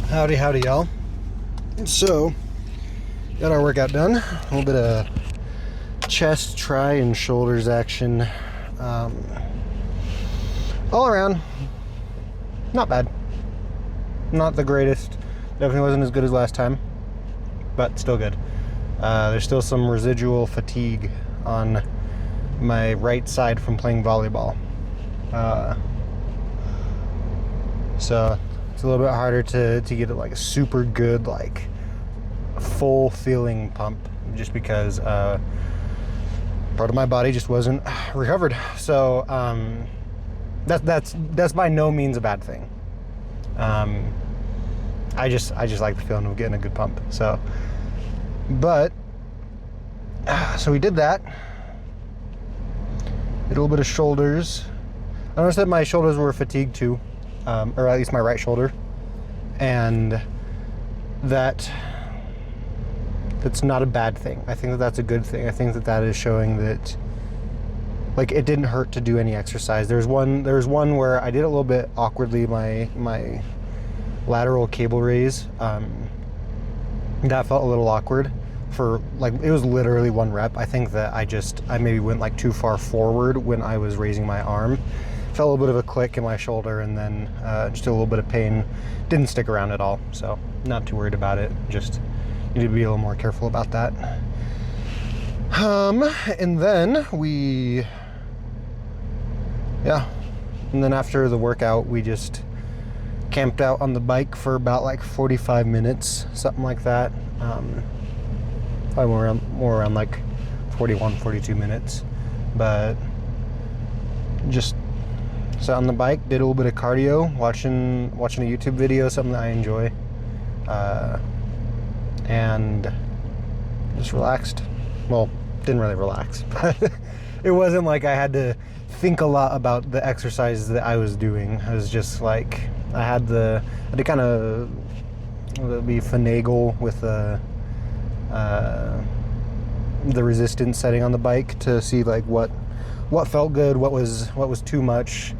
Howdy, howdy, y'all. So, got our workout done. A little bit of chest, tri, and shoulders action. All around, not bad. Not the greatest. Definitely wasn't as good as last time, but still good. There's still some residual fatigue on my right side from playing volleyball. So it's a little bit harder to get it like a super good, like full feeling pump, just because part of my body just wasn't recovered. So that's by no means a bad thing. I just like the feeling of getting a good pump. So we did that. Did a little bit of shoulders. I noticed that my shoulders were fatigued too, or at least my right shoulder, and that's not a bad thing. I think that that's a good thing. I think that that is showing that, like, it didn't hurt to do any exercise. There's one where I did a little bit awkwardly, my lateral cable raise. That felt a little awkward for, like, it was literally one rep. I think that I maybe went like too far forward when I was raising my arm. Felt a little bit of a click in my shoulder, and then just a little bit of pain. Didn't stick around at all, so not too worried about it. Just need to be a little more careful about that. And then and then after the workout, we just camped out on the bike for about like 45 minutes, something like that. Probably more around like 41, 42 minutes, but just sat on the bike, did a little bit of cardio, watching a YouTube video, something that I enjoy, and just relaxed. Well, didn't really relax, but it wasn't like I had to think a lot about the exercises that I was doing. I was just like, I had to kind of be finagle with the resistance setting on the bike to see like what felt good, what was too much,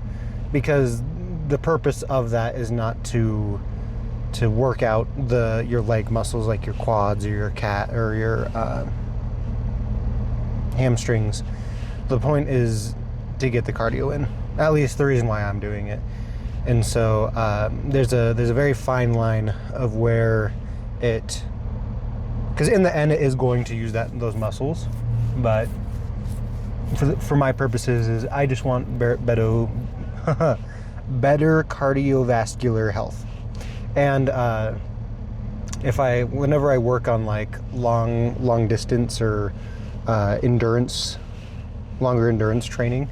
because the purpose of that is not to work out your leg muscles, like your quads or your cat or your hamstrings. The point is to get the cardio in. At least the reason why I'm doing it. And so there's a very fine line of where it, because in the end it is going to use those muscles, but for my purposes is I just want better cardiovascular health. And whenever I work on like long distance or longer endurance training,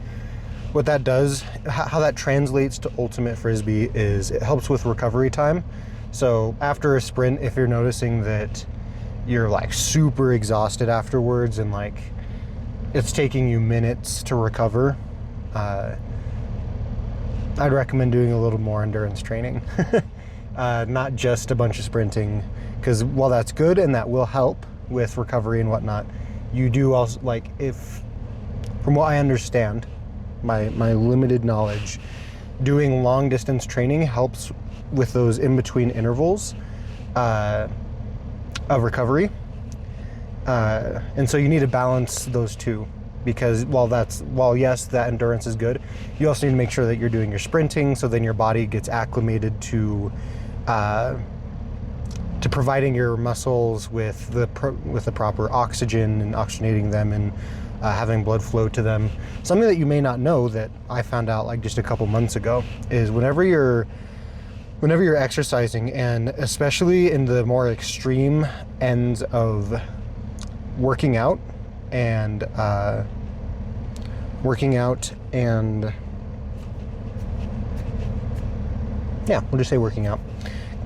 what that does, how that translates to ultimate frisbee, is it helps with recovery time. So after a sprint, if you're noticing that you're like super exhausted afterwards and like it's taking you minutes to recover, I'd recommend doing a little more endurance training. Not just a bunch of sprinting, because while that's good and that will help with recovery and whatnot, you do also, like, if, from what I understand, my limited knowledge, doing long distance training helps with those in between intervals of recovery, and so you need to balance those two, because while yes, that endurance is good, you also need to make sure that you're doing your sprinting, so then your body gets acclimated to providing your muscles with the proper oxygen and oxygenating them and having blood flow to them. Something that you may not know that I found out like just a couple months ago is whenever you're exercising, and especially in the more extreme ends of working out and yeah, we'll just say working out,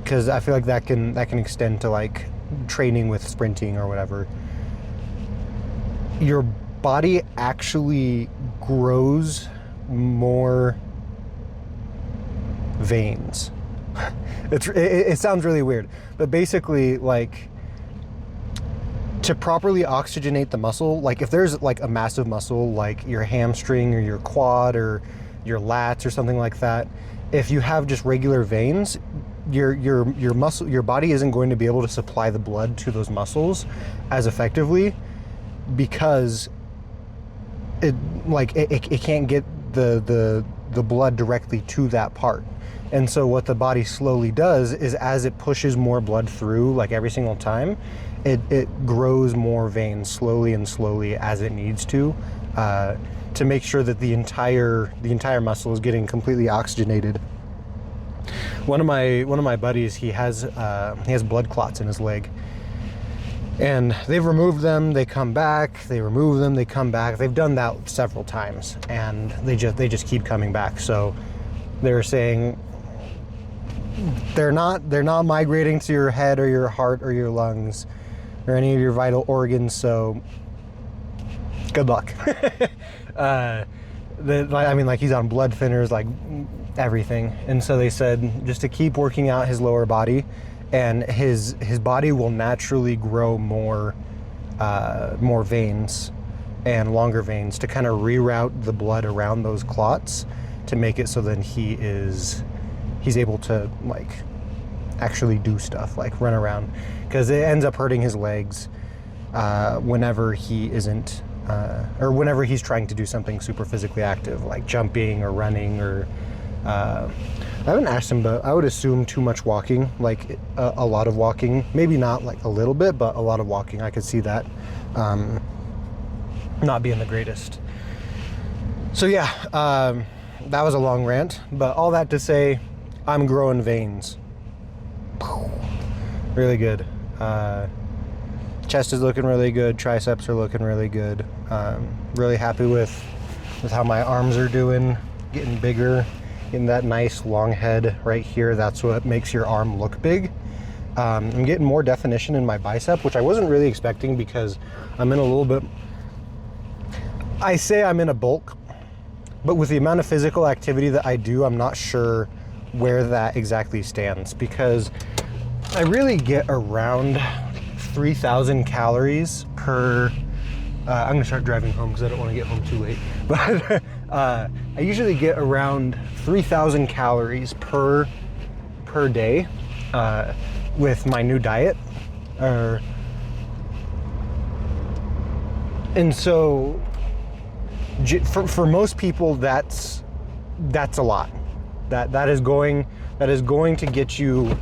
because I feel like that can extend to like training with sprinting or whatever. Your body actually grows more veins. It sounds really weird, but basically, like, to properly oxygenate the muscle, like if there's like a massive muscle like your hamstring or your quad or your lats or something like that, if you have just regular veins, your body isn't going to be able to supply the blood to those muscles as effectively, because it can't get the blood directly to that part. And so what the body slowly does is, as it pushes more blood through, like every single time, it grows more veins slowly and slowly as it needs to make sure that the entire muscle is getting completely oxygenated. One of my buddies, he has blood clots in his leg, and they've removed them, they come back, they remove them, they come back. They've done that several times, and they just keep coming back. So they're saying they're not migrating to your head or your heart or your lungs or any of your vital organs. So good luck. I mean, like, he's on blood thinners, like everything. And so they said just to keep working out his lower body, and his body will naturally grow more veins and longer veins to kind of reroute the blood around those clots to make it so then he's able to, like, actually do stuff, like run around, because it ends up hurting his legs whenever he isn't or whenever he's trying to do something super physically active, like jumping or running, or I haven't asked him, but I would assume too much walking, like a lot of walking. Maybe not like a little bit, but a lot of walking. I could see that not being the greatest. So yeah, that was a long rant, but all that to say, I'm growing veins. Really good. Chest is looking really good. Triceps are looking really good. Really happy with how my arms are doing, getting bigger. In that nice long head right here, that's what makes your arm look big. I'm getting more definition in my bicep, which I wasn't really expecting, because I'm in a little bit, I say I'm in a bulk, but with the amount of physical activity that I do, I'm not sure where that exactly stands, because I really get around 3,000 calories per, I'm gonna start driving home because I don't want to get home too late, but I usually get around 3,000 calories per day with my new diet. And so for most people, that's a lot. That is going to get you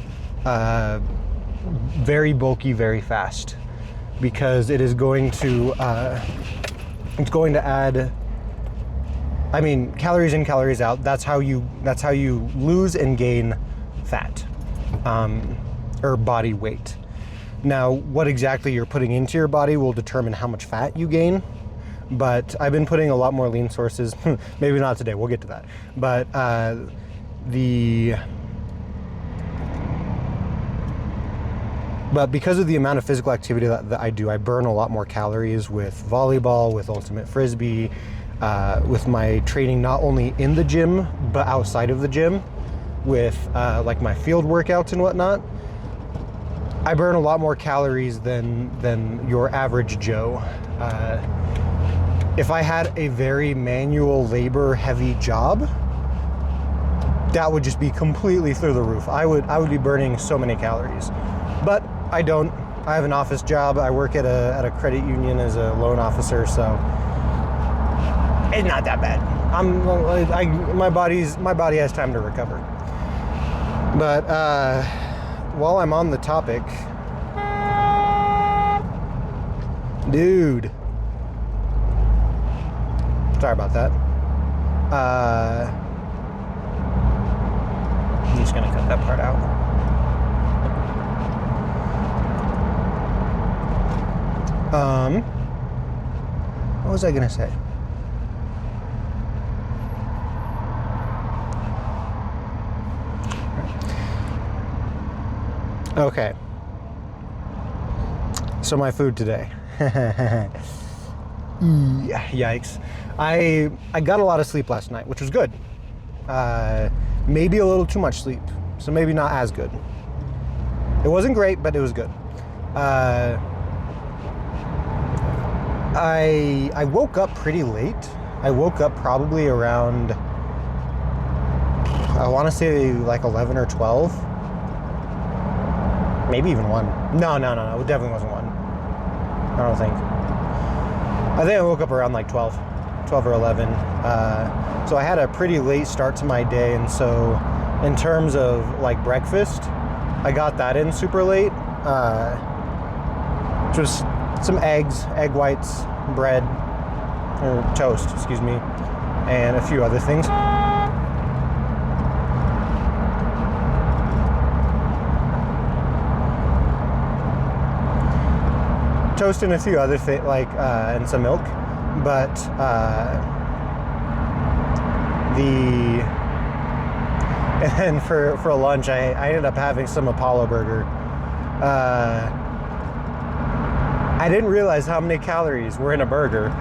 very bulky very fast, because it is going to add, I mean, calories in, calories out. That's how you lose and gain fat, or body weight. Now, what exactly you're putting into your body will determine how much fat you gain. But I've been putting a lot more lean sources. Maybe not today. We'll get to that. But because of the amount of physical activity that I do, I burn a lot more calories with volleyball, with ultimate frisbee, with my training not only in the gym but outside of the gym, with like my field workouts and whatnot. I burn a lot more calories than your average Joe. If I had a very manual labor heavy job, that would just be completely through the roof. I would be burning so many calories, but I don't. I have an office job. I work at a credit union as a loan officer, so it's not that bad. My body has time to recover. But while I'm on the topic, dude, sorry about that. I'm just gonna cut that part out. What was I gonna say? Okay. So my food today. Yikes. I got a lot of sleep last night, which was good. Maybe a little too much sleep, so maybe not as good. It wasn't great, but it was good. I woke up pretty late. I woke up probably around, I want to say like 11 or 12. Maybe even 1. No, it definitely wasn't 1. I don't think. I think I woke up around like 12 or 11. So I had a pretty late start to my day, and so in terms of like breakfast, I got that in super late. Just some eggs, egg whites, bread, or toast, excuse me, and a few other things. Toast and a few other things, like, and some milk, but and then for lunch, I ended up having some Apollo burger. I didn't realize how many calories were in a burger.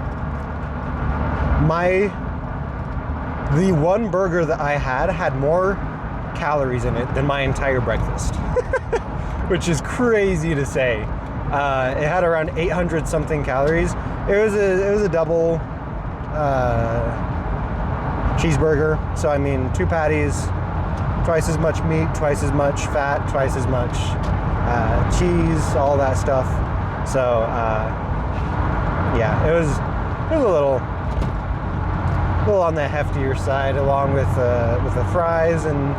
The one burger that I had more calories in it than my entire breakfast, which is crazy to say. It had around 800 something calories. It was a double cheeseburger. So I mean, 2 patties, twice as much meat, twice as much fat, twice as much cheese, all that stuff. So yeah, it was a little on the heftier side, along with the fries and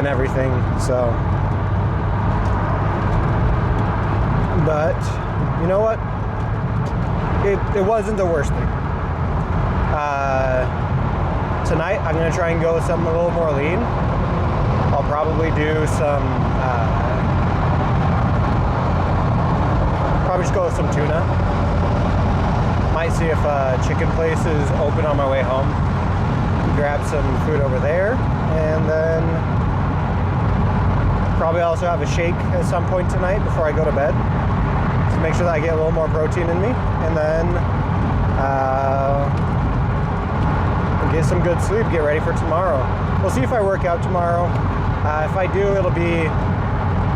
everything. So, but you know what? It wasn't the worst thing. Tonight I'm gonna try and go with something a little more lean. I'll probably do some. Probably just go with some tuna. Might see if a chicken place is open on my way home. Grab some food over there, and then probably also have a shake at some point tonight before I go to bed to make sure that I get a little more protein in me, and then get some good sleep, get ready for tomorrow. We'll see if I work out tomorrow. If I do, it'll be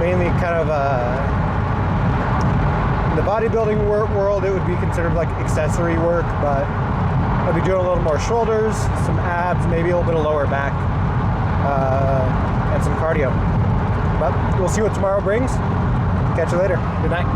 mainly kind of in the bodybuilding world, it would be considered like accessory work, but I'll be doing a little more shoulders, some abs, maybe a little bit of lower back, and some cardio. But we'll see what tomorrow brings. Catch you later. Good night.